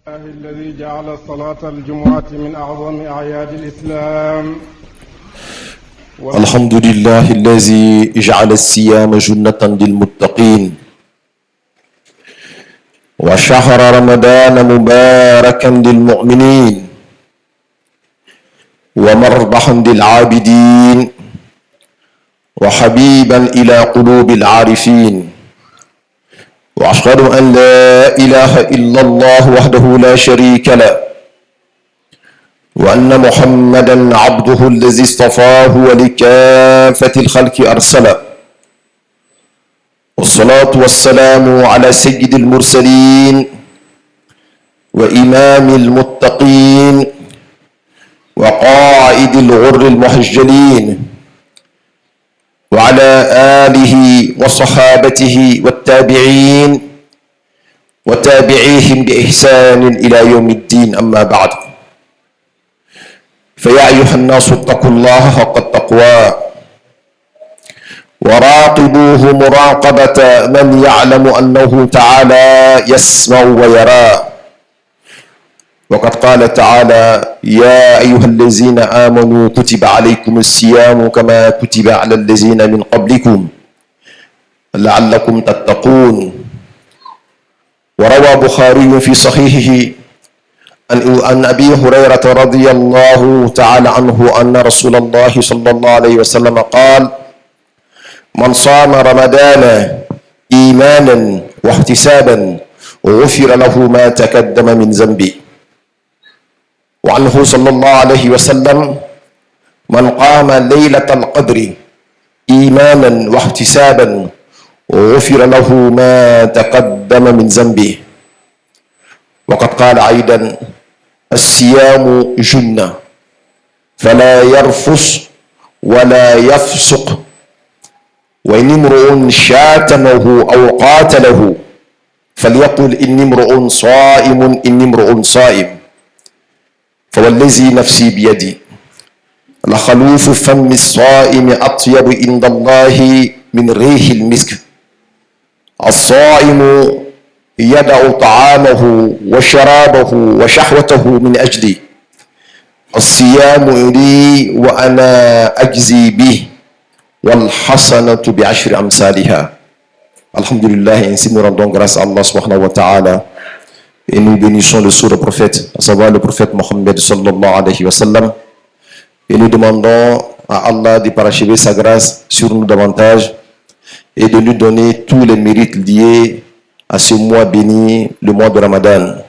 الله الذي جعل صلاة الجمعة من أعظم أعياد الإسلام. الحمد لله الذي جعل الصيام جنة للمتقين وشهر رمضان مباركا للمؤمنين ومربحا للعابدين وحبيبا إلى قلوب العارفين. وأشهد أن لا إله إلا الله وحده لا شريك له وأن محمدا عبده الذي اصطفاه ولكافة الخلق أرسله. والصلاة والسلام على سيد المرسلين وإمام المتقين وقائد الغر المحجلين وعلى آله وصحابته والتابعين وتابعيهم بإحسان إلى يوم الدين. أما بعد، فيا أيها الناس اتقوا الله حق التقوى وراقبوه مراقبة من يعلم أنه تعالى يسمع ويرى. وقد قال تعالى: يا أيها الذين آمنوا كتب عليكم الصيام كما كتب على الذين من قبلكم لعلكم تتقون. وروى البخاري في صحيحه عن أبي هريرة رضي الله تعالى عنه أن رسول الله صلى الله عليه وسلم قال: من صام رمضان إيمانا واحتسابا غفر له ما تقدم من ذنبه. وعنه صلى الله عليه وسلم: من قام ليلة القدر إيمانا واحتسابا غفر له ما تقدم من ذنبه. وقد قال أيضا: الصيام جنة فلا يرفث ولا يفسق، وإن امرؤ شاتمه أو قاتله فليقل إني امرؤ صائم إني امرؤ صائم. فوالذي نفسي بيدي لخلوف فم الصائم أطيب عند الله من ريح المسك. الصائم يدع طعامه وشرابه وشهوته من أجلي. الصيام لي وأنا أجزي به والحسنة بعشر أمثالها. Alhamdulillah, ainsi nous rendons grâce à Allah subhanahu wa ta'ala et nous bénissons le sourd prophète, à savoir le prophète Mohammed sallallahu alayhi wa sallam, et nous demandons à Allah de parachever sa grâce sur nous davantage et de nous donner tous les mérites liés à ce mois béni, le mois de Ramadan.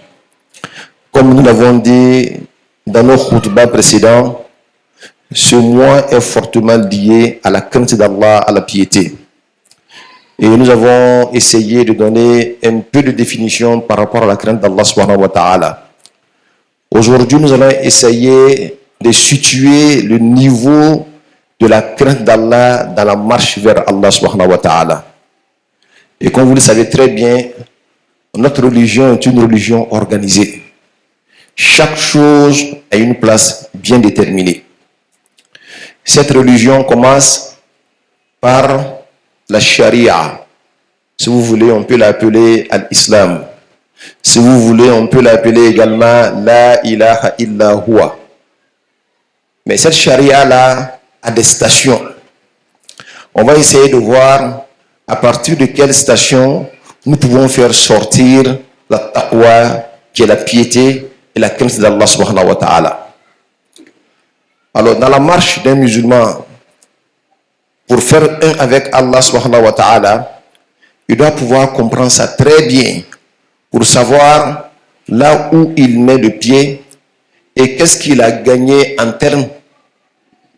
Comme nous l'avons dit dans nos khutbahs précédents, ce mois est fortement lié à la crainte d'Allah, à la piété. Et nous avons essayé de donner un peu de définition par rapport à la crainte d'Allah subhanahu wa ta'ala. Aujourd'hui, nous allons essayer de situer le niveau de la crainte d'Allah dans la marche vers Allah subhanahu wa ta'ala. Et comme vous le savez très bien, notre religion est une religion organisée. Chaque chose a une place bien déterminée. Cette religion commence par la charia. Si vous voulez, on peut l'appeler l'islam. Si vous voulez, on peut l'appeler également la ilaha illa huwa. Mais cette charia-là a des stations. On va essayer de voir à partir de quelle station nous pouvons faire sortir la taqwa, qui est la piété et la crainte d'Allah subhanahu wa ta'ala. Alors, dans la marche d'un musulman, pour faire un avec Allah subhanahu wa ta'ala, il doit pouvoir comprendre ça très bien pour savoir là où il met le pied et qu'est-ce qu'il a gagné en termes,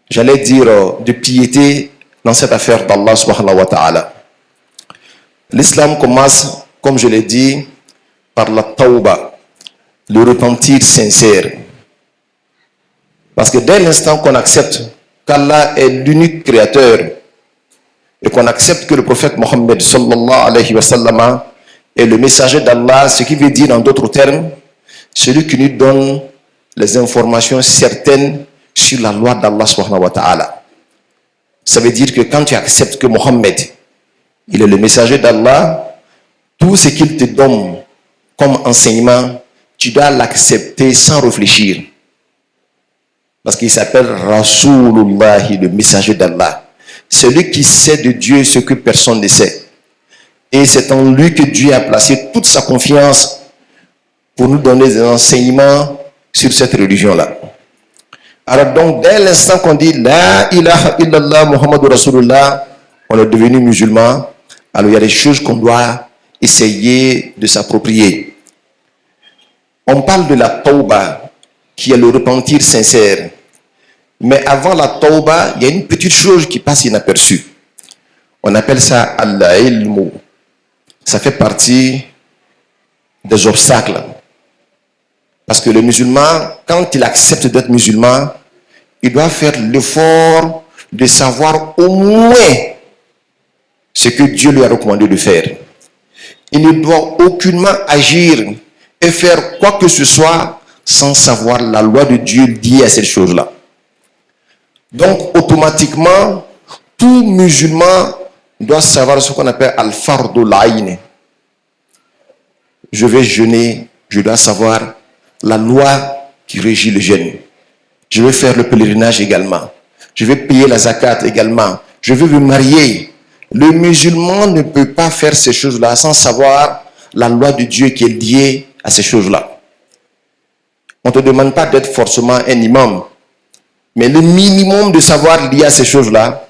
j'allais dire, de piété dans cette affaire d'Allah subhanahu wa ta'ala. L'islam commence, comme je l'ai dit, par la tawba, le repentir sincère. Parce que dès l'instant qu'on accepte qu'Allah est l'unique créateur et qu'on accepte que le prophète Mohammed sallallahu alayhi wa sallam est le messager d'Allah, ce qui veut dire en d'autres termes, celui qui nous donne les informations certaines sur la loi d'Allah subhanahu wa ta'ala. Ça veut dire que quand tu acceptes que Mohammed, il est le messager d'Allah, tout ce qu'il te donne comme enseignement, tu dois l'accepter sans réfléchir. Parce qu'il s'appelle Rasulullah, le messager d'Allah. Celui qui sait de Dieu ce que personne ne sait. Et c'est en lui que Dieu a placé toute sa confiance pour nous donner des enseignements sur cette religion-là. Alors donc, dès l'instant qu'on dit La ilaha illallah Muhammadur Rasulullah, on est devenu musulman. Alors il y a des choses qu'on doit essayer de s'approprier. On parle de la tauba, qui est le repentir sincère. Mais avant la tauba, il y a une petite chose qui passe inaperçue. On appelle ça al-ilmu. Ça fait partie des obstacles. Parce que le musulman, quand il accepte d'être musulman, il doit faire l'effort de savoir au moins ce que Dieu lui a recommandé de faire. Il ne doit aucunement agir et faire quoi que ce soit sans savoir la loi de Dieu liée à cette chose-là. Donc, automatiquement, tout musulman doit savoir ce qu'on appelle al-fardul ayn. Je vais jeûner, je dois savoir la loi qui régit le jeûne. Je vais faire le pèlerinage également. Je vais payer la zakat également. Je vais me marier. Le musulman ne peut pas faire ces choses-là sans savoir la loi de Dieu qui est liée à ces choses-là. On ne te demande pas d'être forcément un imam. Mais le minimum de savoir lié à ces choses-là,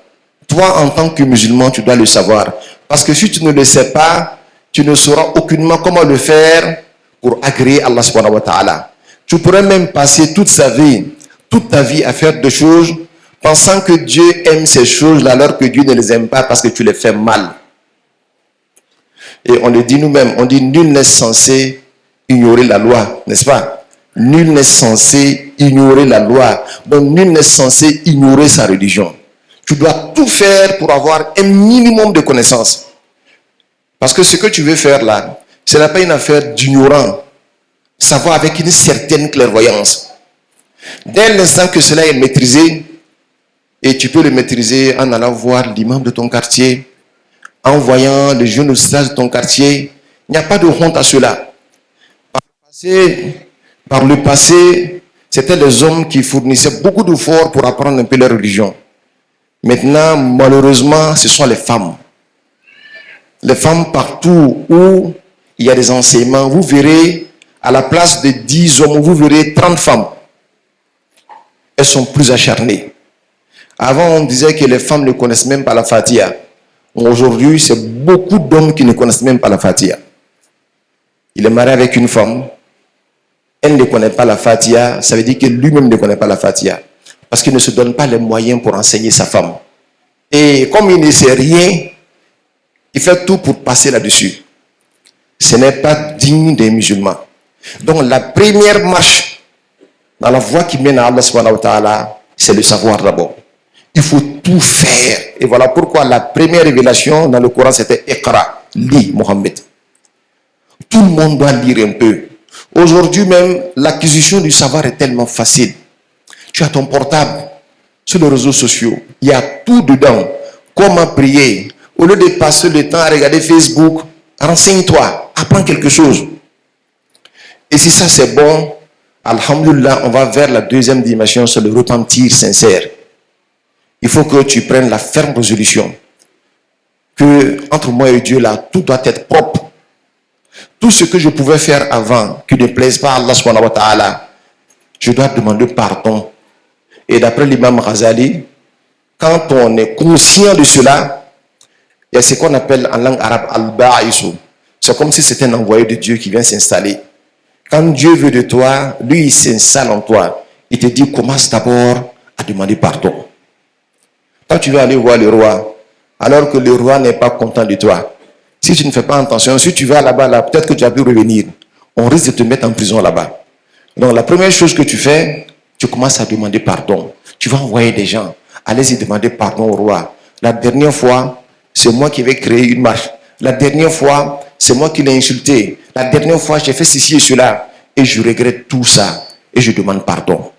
toi en tant que musulman, tu dois le savoir. Parce que si tu ne le sais pas, tu ne sauras aucunement comment le faire pour agréer Allah subhanahu wa ta'ala. Tu pourrais même passer toute ta vie à faire des choses pensant que Dieu aime ces choses-là alors que Dieu ne les aime pas parce que tu les fais mal. Et on le dit nous-mêmes, on dit nul n'est censé ignorer la loi, n'est-ce pas? Nul n'est censé ignorer la loi. Donc nul n'est censé ignorer sa religion. Tu dois tout faire pour avoir un minimum de connaissances. Parce que ce que tu veux faire là, ce n'est pas une affaire d'ignorant. Savoir avec une certaine clairvoyance. Dès l'instant que cela est maîtrisé, et tu peux le maîtriser en allant voir l'imam de ton quartier, en voyant les jeunes ustads de ton quartier, il n'y a pas de honte à cela. Par le passé, c'était les hommes qui fournissaient beaucoup d'efforts pour apprendre un peu leur religion. Maintenant, malheureusement, ce sont les femmes. Les femmes partout où il y a des enseignements, vous verrez, à la place de 10 hommes, vous verrez 30 femmes. Elles sont plus acharnées. Avant, on disait que les femmes ne connaissent même pas la Fatiha. Aujourd'hui, c'est beaucoup d'hommes qui ne connaissent même pas la Fatiha. Il est marié avec une femme. Elle ne connaît pas la Fatiha. Ça veut dire que lui-même ne connaît pas la Fatiha. Parce qu'il ne se donne pas les moyens pour enseigner sa femme. Et comme il ne sait rien, il fait tout pour passer là-dessus. Ce n'est pas digne des musulmans. Donc la première marche dans la voie qui mène à Allah subhanahu wa ta'ala, c'est le savoir d'abord. Il faut tout faire. Et voilà pourquoi la première révélation dans le Coran, c'était Iqra, lis Mohammed. Tout le monde doit lire un peu. Aujourd'hui même, l'acquisition du savoir est tellement facile. Tu as ton portable sur les réseaux sociaux. Il y a tout dedans. Comment prier. Au lieu de passer le temps à regarder Facebook, renseigne-toi, apprends quelque chose. Et si ça c'est bon, alhamdulillah, on va vers la deuxième dimension, c'est le repentir sincère. Il faut que tu prennes la ferme résolution que entre moi et Dieu là, tout doit être propre. Tout ce que je pouvais faire avant qui ne plaise pas à Allah subhanahu wa ta'ala, je dois demander pardon. Et d'après l'imam Ghazali, quand on est conscient de cela, il y a ce qu'on appelle en langue arabe al-ba'isu. C'est comme si c'était un envoyé de Dieu qui vient s'installer. Quand Dieu veut de toi, lui il s'installe en toi. Il te dit commence d'abord à demander pardon. Quand tu vas aller voir le roi, alors que le roi n'est pas content de toi, si tu ne fais pas attention, si tu vas là-bas, là, peut-être que tu as pu revenir. On risque de te mettre en prison là-bas. Donc la première chose que tu fais, tu commences à demander pardon. Tu vas envoyer des gens. Allez-y demander pardon au roi. La dernière fois, c'est moi qui vais créer une marche. La dernière fois, c'est moi qui l'ai insulté. La dernière fois, j'ai fait ceci et cela. Et je regrette tout ça. Et je demande pardon.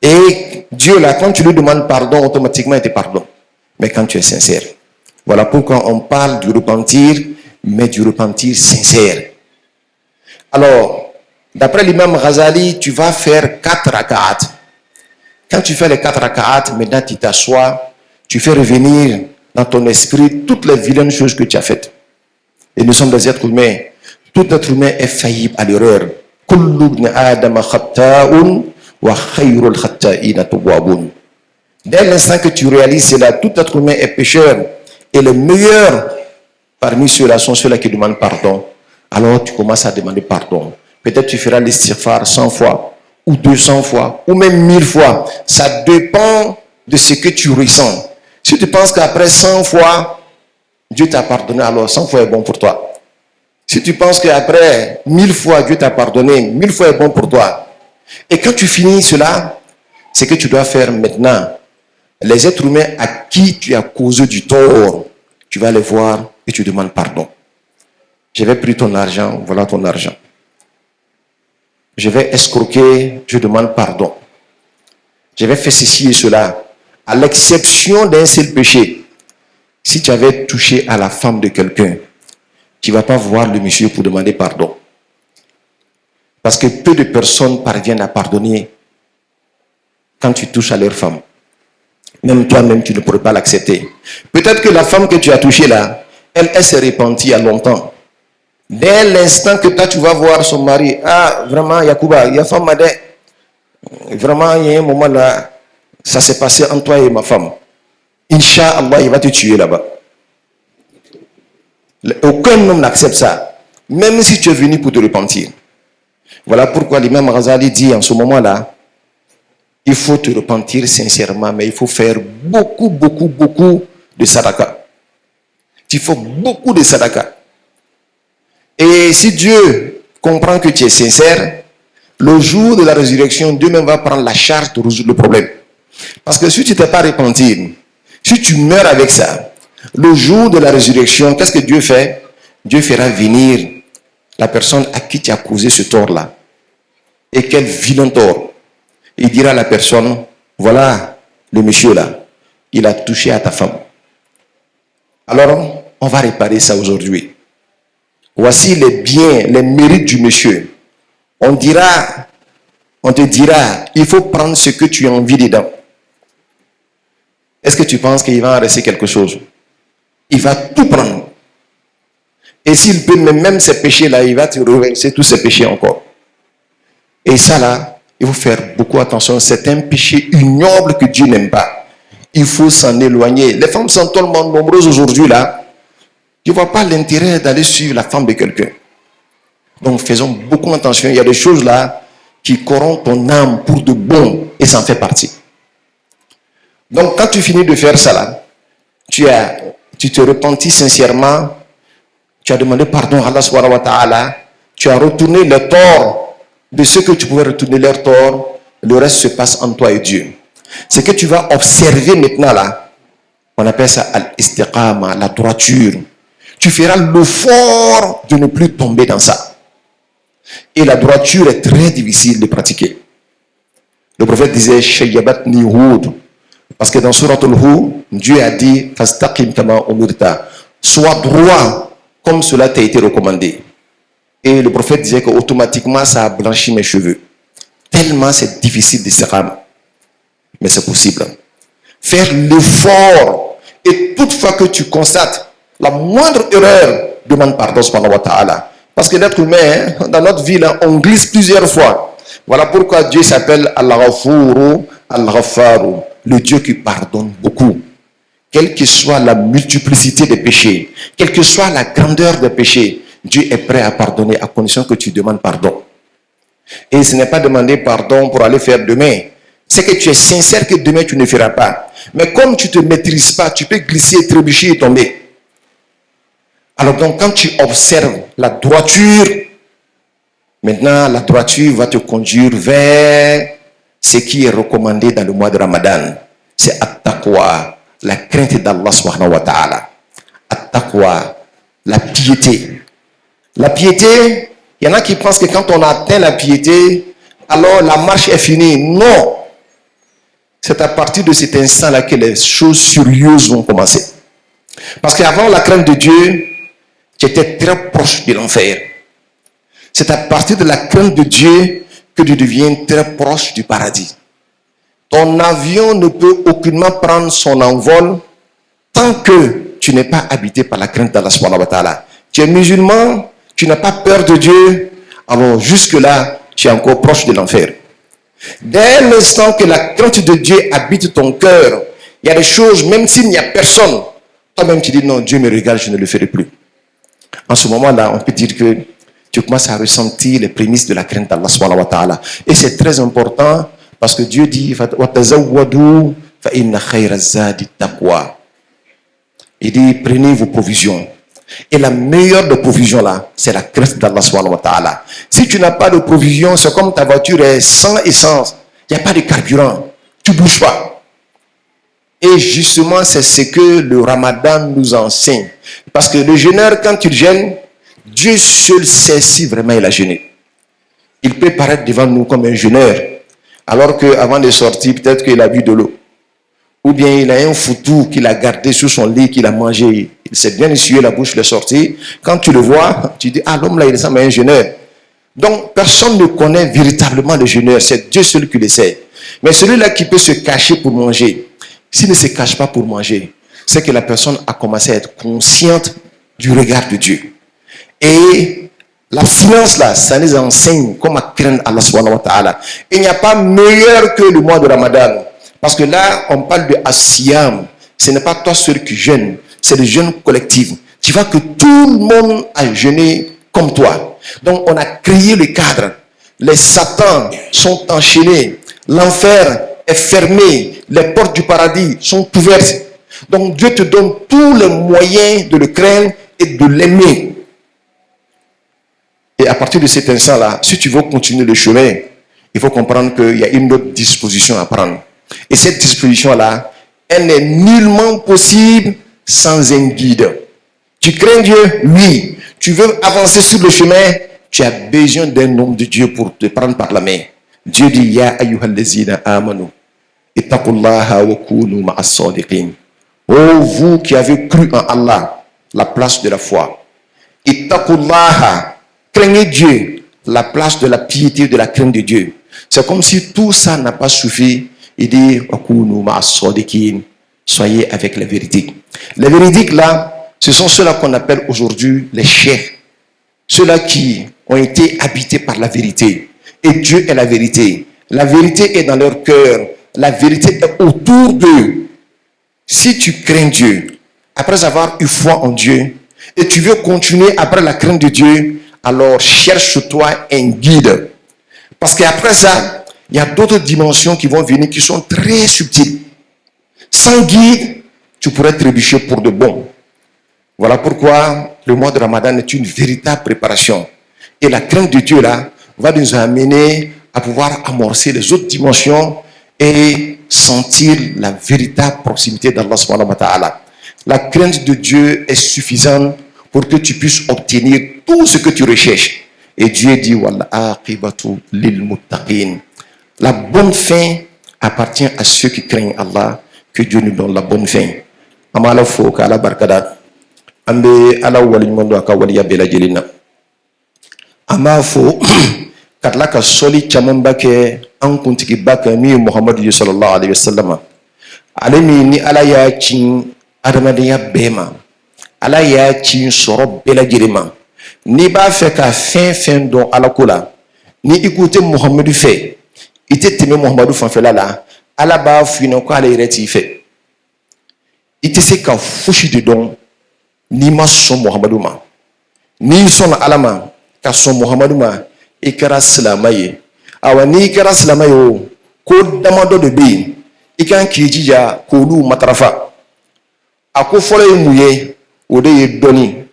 Et Dieu, là, quand tu lui demandes pardon, automatiquement, il te pardonne. Mais quand tu es sincère. Voilà pourquoi on parle du repentir, mais du repentir sincère. Alors, D'après l'imam Ghazali, tu vas faire 4 raka'at. Quand tu fais les 4 raka'at, maintenant tu t'assois, tu fais revenir dans ton esprit toutes les vilaines choses que tu as faites. Et nous sommes des êtres humains. Tout être humain est faillible à l'erreur. Dès l'instant que tu réalises cela, tout être humain est pécheur. Et les meilleurs parmi ceux-là sont ceux-là qui demandent pardon. Alors tu commences à demander pardon. Peut-être tu feras l'istighfar 100 fois, ou 200 fois, ou même 1000 fois. Ça dépend de ce que tu ressens. Si tu penses qu'après 100 fois, Dieu t'a pardonné, alors 100 fois est bon pour toi. Si tu penses qu'après 1000 fois, Dieu t'a pardonné, 1000 fois est bon pour toi. Et quand tu finis cela, c'est que tu dois faire maintenant. Les êtres humains à qui tu as causé du tort, tu vas les voir et tu demandes pardon. J'avais pris ton argent, voilà ton argent. Je vais escroquer, je demande pardon. J'avais fait ceci et cela. À l'exception d'un seul péché. Si tu avais touché à la femme de quelqu'un, tu ne vas pas voir le monsieur pour demander pardon. Parce que peu de personnes parviennent à pardonner quand tu touches à leur femme. Même toi-même, tu ne pourrais pas l'accepter. Peut-être que la femme que tu as touchée là, elle s'est repentie il y a longtemps. Dès l'instant que toi, tu vas voir son mari, ah, vraiment, Yacouba, il y a femme, vraiment, il y a un moment là, ça s'est passé entre toi et ma femme. Inch'Allah, il va te tuer là-bas. Aucun homme n'accepte ça, même si tu es venu pour te repentir. Voilà pourquoi l'imam Ghazali dit en ce moment-là, il faut te repentir sincèrement, mais il faut faire beaucoup de sadaqa. Il faut beaucoup de sadaqa. Et si Dieu comprend que tu es sincère, le jour de la résurrection, Dieu même va prendre la charge de résoudre le problème. Parce que si tu ne t'es pas repenti, si tu meurs avec ça, le jour de la résurrection, qu'est-ce que Dieu fait? Dieu fera venir la personne à qui tu as causé ce tort-là. Et quel vilain tort. Il dira à la personne, voilà le monsieur là, il a touché à ta femme. Alors, on va réparer ça aujourd'hui. Voici les biens, les mérites du monsieur. On te dira, il faut prendre ce que tu as envie dedans. Est-ce que tu penses qu'il va en rester quelque chose? Il va tout prendre. Et s'il peut même ces péchés-là, il va te reverser tous ces péchés encore. Et ça là, il faut faire beaucoup attention. C'est un péché ignoble que Dieu n'aime pas. Il faut s'en éloigner. Les femmes sont tellement nombreuses aujourd'hui là. Je ne vois pas l'intérêt d'aller suivre la femme de quelqu'un. Donc faisons beaucoup attention. Il y a des choses là qui corrompent ton âme pour de bon et ça en fait partie. Donc quand tu finis de faire ça là, tu te repentis sincèrement, tu as demandé pardon à Allah subhanahu wa ta'ala, tu as retourné le tort de ceux que tu pouvais retourner leur tort, le reste se passe entre toi et Dieu. Ce que tu vas observer maintenant là, on appelle ça al-istiqama, la droiture. Tu feras l'effort de ne plus tomber dans ça. Et la droiture est très difficile de pratiquer. Le prophète disait Shayyabatni Hud. Parce que dans Surat al-Hud, Dieu a dit Fastaqim kama umirta. Sois droit comme cela t'a été recommandé. Et le prophète disait qu'automatiquement ça a blanchi mes cheveux. Tellement c'est difficile d'istiqama. Mais c'est possible. Faire l'effort. Et toutefois que tu constates la moindre erreur, demande pardon subhanahu wa ta'ala. Parce que l'être humain, dans notre vie, là, on glisse plusieurs fois. Voilà pourquoi Dieu s'appelle Al-Ghafuru, Al-Ghafaru, le Dieu qui pardonne beaucoup. Quelle que soit la multiplicité des péchés, quelle que soit la grandeur des péchés, Dieu est prêt à pardonner à condition que tu demandes pardon. Et ce n'est pas demander pardon pour aller faire demain. C'est que tu es sincère que demain tu ne feras pas. Mais comme tu ne te maîtrises pas, tu peux glisser, trébucher et tomber. Alors donc quand tu observes la droiture, maintenant la droiture va te conduire vers ce qui est recommandé dans le mois de Ramadan. C'est at-taqwa, la crainte d'Allah subhanahu wa ta'ala. At-taqwa, la piété. La piété, il y en a qui pensent que quand on atteint la piété, alors la marche est finie. Non. C'est à partir de cet instant-là que les choses sérieuses vont commencer. Parce qu'avant la crainte de Dieu, tu étais très proche de l'enfer. C'est à partir de la crainte de Dieu que tu deviens très proche du paradis. Ton avion ne peut aucunement prendre son envol tant que tu n'es pas habité par la crainte d'Allah subhanahu wa ta'ala. Tu es musulman, tu n'as pas peur de Dieu, alors jusque-là, tu es encore proche de l'enfer. Dès l'instant que la crainte de Dieu habite ton cœur, il y a des choses, même s'il n'y a personne, toi-même tu dis non, Dieu me regarde, je ne le ferai plus. En ce moment-là, on peut dire que tu commences à ressentir les prémices de la crainte d'Allah subhanahu wa ta'ala. Et c'est très important parce que Dieu dit il dit prenez vos provisions. Et la meilleure de provisions là, c'est la crainte d'Allah subhanahu wa ta'ala. Si tu n'as pas de provisions, c'est comme ta voiture est sans essence, il n'y a pas de carburant, tu ne bouges pas. Et justement, c'est ce que le Ramadan nous enseigne. Parce que le jeûneur, quand il jeûne, Dieu seul sait si vraiment il a jeûné. Il peut paraître devant nous comme un jeûneur, alors qu'avant de sortir, peut-être qu'il a bu de l'eau. Ou bien il a un foutou qu'il a gardé sur son lit, qu'il a mangé. Il s'est bien essuyé la bouche, il est sorti. Quand tu le vois, tu dis, ah, l'homme là, il ressemble à un jeûneur. Donc, personne ne connaît véritablement le jeûneur. C'est Dieu seul qui le sait. Mais celui-là qui peut se cacher pour manger, s'il ne se cache pas pour manger, c'est que la personne a commencé à être consciente du regard de Dieu. Et la finance là, ça nous enseigne comment craindre Allah subhanahu wa ta'ala. Il n'y a pas meilleur que le mois de Ramadan. Parce que là, on parle de Asiyam. Ce n'est pas toi seul qui jeûne, c'est le jeûne collectif. Tu vois que tout le monde a jeûné comme toi. Donc, on a créé le cadre. Les satans sont enchaînés. L'enfer est fermé. Les portes du paradis sont ouvertes. Donc, Dieu te donne tous les moyens de le craindre et de l'aimer. Et à partir de cet instant-là, si tu veux continuer le chemin, il faut comprendre qu'il y a une autre disposition à prendre. Et cette disposition-là, elle n'est nullement possible sans un guide. Tu crains Dieu? Oui. Tu veux avancer sur le chemin? Tu as besoin d'un homme de Dieu pour te prendre par la main. Dieu dit, Ya ayyuhallazina amanu, ittaqullaha wa kunu ma'as sadiqin. Oh, vous qui avez cru en Allah, la place de la foi. Ittaqullaha, craignez Dieu, la place de la piété, de la crainte de Dieu. C'est comme si tout ça n'a pas suffi. Il dit, soyez avec la vérité. Les véridiques là, ce sont ceux-là qu'on appelle aujourd'hui les chefs. Ceux-là qui ont été habités par la vérité. Et Dieu est la vérité. La vérité est dans leur cœur. La vérité est autour d'eux. Si tu crains Dieu, après avoir eu foi en Dieu, et tu veux continuer après la crainte de Dieu, alors cherche-toi un guide. Parce qu'après ça, il y a d'autres dimensions qui vont venir qui sont très subtiles. Sans guide, tu pourrais trébucher pour de bon. Voilà pourquoi le mois de Ramadan est une véritable préparation. Et la crainte de Dieu là va nous amener à pouvoir amorcer les autres dimensions et sentir la véritable proximité d'Allah subhanahu wa ta'ala. La crainte de Dieu est suffisante pour que tu puisses obtenir tout ce que tu recherches. Et Dieu dit wal aqibatu lil muttaqin. La bonne fin appartient à ceux qui craignent Allah, que Dieu nous donne la bonne fin. Amala fo ka ala barkada. Ambe ala wali mondo aka wali yabela jelina. Ama fo katla ka soli chamamba ke an kuntiki baka mi Muhammad sallallahu alaihi wasallam. Alemi ni ala ya chin adamadiya bema. Ala ya chin soro bela jelima. Ni ba fe ka fin don ala kola. Ni écouter Muhammad fait. Il était aimé Muhammad fanfela là. Ala ba fino ko ala ireti fait. Il te sait qu'en fouchi de don ni ma son Muhammadu ma. Ni son alama ka son Muhammadu ma ikara silamaye. Awa ni ikara silamaye o ko damado de be. Ikan kijija ko lu matrafa. Ako fole muye o de ye doni.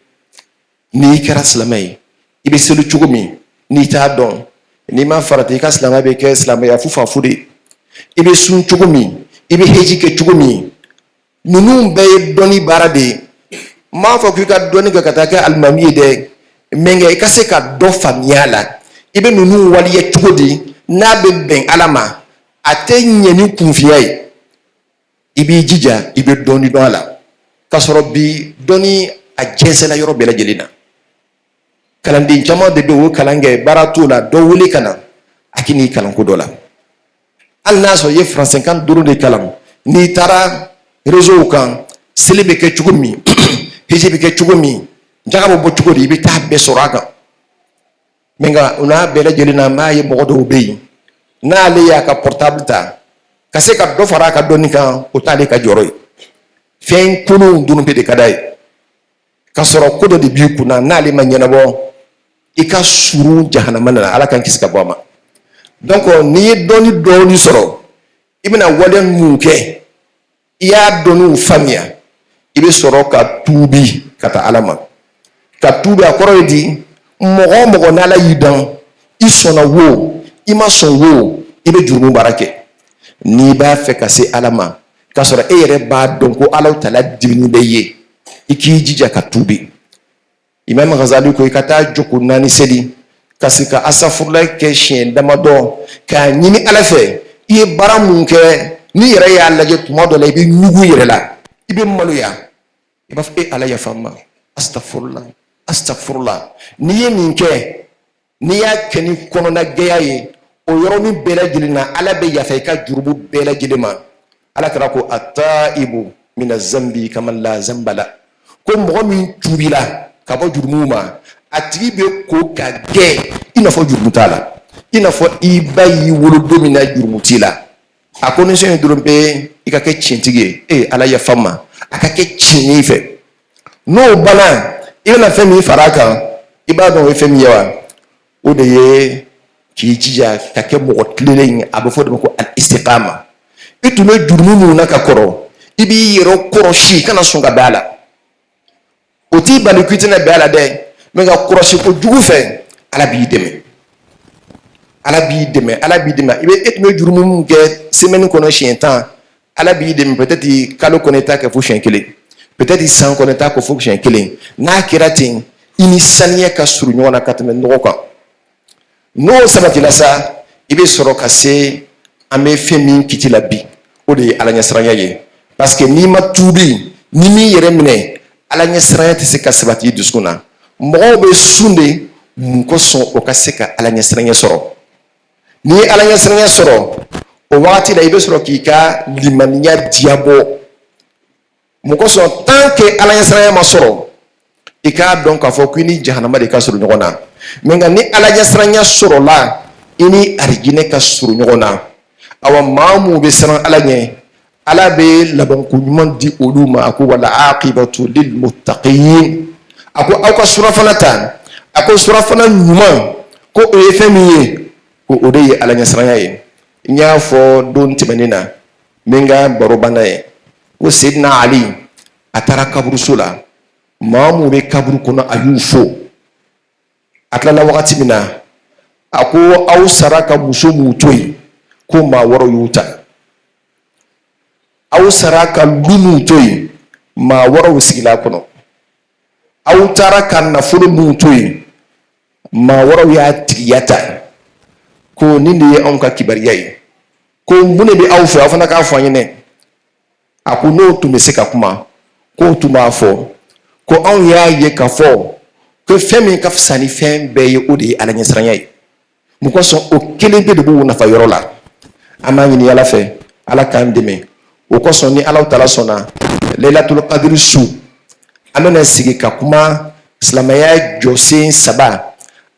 Ni ikara silamaye. Ibe selu chugumi ni ta don. Ni ma farati ka silamaye be ke silamaye afufa fude. Ibe sun chugumi, ibe heji ke chugumi. Nunu be doni barade. Ma fa ku ka doni ka kataka almami de menga ka se ka do famiala. Ibe nunu wali ye chugodi na be ben alama. Ate nyeni kunfiai. Ibe jija ibe doni do ala. Kasoro bi doni a jensela yoro bela jelina. kalanden caman de bɛ o kalan kɛ baara t'o la dɔ wele ka na a k'i n'i kalan ko dɔ la hali n'a sɔrɔ i ye faransikan 5 de kalan n'i taara réseau kan seli bɛ kɛ cogo min hiji bɛ kɛ cogo min jaga bɛ bɔ cogo di i bɛ taa bɛɛ sɔrɔ a kan mais nka o n'a bɛɛ lajɛlen na n b'a ye mɔgɔ dɔw bɛ yen n'ale y'a ka portable ta ka se ka dɔ fara a ka dɔnni kan o t'ale ka jɔrɔ ye fɛn kolonw dun bɛ de ka d'a ye ka sɔrɔ ko dɔ de b'i kunna n'ale ma ɲɛnabɔ i ka surun jahanama na ala k'an kisi ka bɔ a ma donc n'i ye dɔɔni sɔrɔ i bɛna waleya mun kɛ i y'a dɔnniw faamuya i bɛ sɔrɔ ka tuubi ka taa ala ma ka tuubi a kɔrɔ ye di mɔgɔ o mɔgɔ n'ala y'i dan i sɔnna wo i ma sɔn wo i bɛ jurumu baara kɛ n'i b'a fɛ ka se ala ma k'a sɔrɔ e yɛrɛ b'a dɔn ko ala tala dimini bɛ ye i k'i jija ka tuubi Imam Ghazali ko i ka taa joko 4 seli ka se ka asafurula kɛ siɲɛ damadɔ k'a ɲini ala fɛ i ye baara mun kɛ ni yɛrɛ y'a lajɛ tuma dɔ la i bɛ ɲugu yɛrɛ la i bɛ maloya i b'a fɔ e ala yafa n ma astafurula n'i ye nin kɛ n'i y'a kɛ ni kɔnɔna gɛya ye o yɔrɔnin bɛɛ lajɛlen na ala bɛ yafa i ka jurumu bɛɛ lajɛlen ma ala kɛra ko ataibu mina zambi kama la zambala ko mɔgɔ min tuubila ka bɔ jurumu ma a tigi bɛ ko ka gɛn i n'a fɔ jurumu t'a la i n'a fɔ i ba y'i wolo don min na jurumu t'i la a condition ye dɔrɔn bɛ i ka kɛ tiɲɛtigi ye ala yafa n ma a ka kɛ tiɲɛ ye i fɛ n'o banna i bɛna fɛn min fara a kan i b'a dɔn o ye fɛn min ye wa o de ye k'i jija ka kɛ mɔgɔ tilelen ye a bɛ fɔ de ma ko al-istiqama i tun bɛ jurumu minnu na ka kɔrɔ i b'i yɛrɛ kɔrɔsi i kana sɔn ka bɛn a la o t'i bali k'i tɛna bɛn a la dɛ mais ka kɔrɔsi kojugu fɛ ala b'i dɛmɛ ala b'i dɛmɛ ala b'i dɛmɛ e tun bɛ jurumu min kɛ semaine kɔnɔ siɲɛ 10 ala b'i dɛmɛ peut-être kalo kɔnɔ i t'a kɛ fo siɲɛ 1 peut-être san kɔnɔ i t'a kɛ fo siɲɛ 1 n'a kɛra ten i ni saniya ka surun ɲɔgɔn na ka tɛmɛ nɔgɔ kan n'o sabatila sa i bɛ sɔrɔ ka se an bɛ fɛn min kiti la bi o de ye ala ɲɛsiranya ye parce que n'i ma tuubi ni min yɛrɛ minɛ ala ɲɛsiranya tɛ se ka sabati i dusukun na mɔgɔw bɛ sun de mun kosɔn o ka se ka ala ɲɛsiranya sɔrɔ n'i ye ala ɲɛsiranya sɔrɔ o wagati la i bɛ sɔrɔ k'i ka limaniya diya bɔ mun kosɔn tant que ala ɲɛsiranya ma sɔrɔ i k'a dɔn k'a fɔ ko i ni jahanama de ka surun ɲɔgɔn na mais nka ni ala ɲɛsiranya sɔrɔla i ni arijinɛ ka surun ɲɔgɔn na awa maa mun bɛ siran ala ɲɛ ala bɛ labanko ɲuman di olu ma a ko wala aqibatu lil muttaqin a ko aw ka surafana ta a ko surafana ɲuman ko o ye fɛn min ye ko o de ye ala ɲɛsiranya ye n y'a fɔ don tɛmɛnen na n bɛ n ka baro banna ye ko Seydina Ali a taara kaburuso la maa mun bɛ kaburu kɔnɔ a y'u fo a tilala wagati min na a ko aw sara ka muso mun to yen ko maa wɔɔrɔ y'u ta aw sara ka lu mun to yen maa wɔɔrɔw sigila kɔnɔ aw taara ka nafolo mun to yen maa wɔɔrɔw y'a tigiya ta ko nin de ye anw ka kibariya ye ko mun de bɛ aw fɛ aw fana k'a fɔ an ɲɛnɛ a ko n'o tun bɛ se ka kuma k'o tun b'a fɔ ko anw y'a ye k'a fɔ ko fɛn min ka fisa ni fɛn bɛɛ ye o de ye ala ɲɛsiranya ye mun kosɔn o kelen pe de b'o nafa yɔrɔ la an b'a ɲini ala fɛ ala k'an dɛmɛ o kosɔn ni ala taala sɔnna Lailatul Qadr su an bɛna sigi ka kuma silamɛya jɔsen 3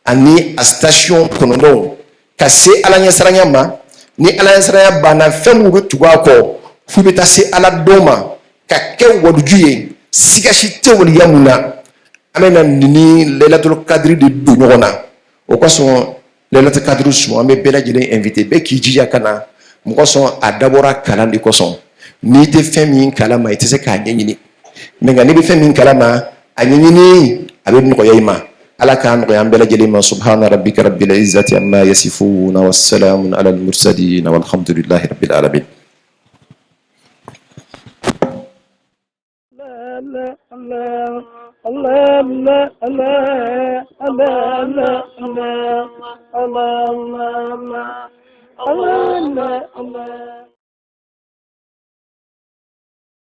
ani a station 9 ka se ala ɲɛsiranya ma ni ala ɲɛsiranya banna fɛn min bɛ tugu a kɔ f'u bɛ taa se ala dɔn ma ka kɛ waluju ye sigasi tɛ waliya mun na an bɛna ni Lailatul Qadr de don ɲɔgɔn na o kosɔn Lailatul Qadr su an bɛ bɛɛ lajɛlen invité bɛɛ k'i jija ka na mun kosɔn a dabɔra kalan de kosɔn n'i tɛ fɛn min kalama i tɛ se k'a ɲɛɲini mais nka n'i bɛ fɛn min kalama a ɲɛɲini a bɛ nɔgɔya i ma ala k'a nɔgɔya an bɛɛ lajɛlen ma subhana rabbika rabbil izzati amma yasifuna wassalamun alal mursalin walhamdulillahi rabbil alamin. Allah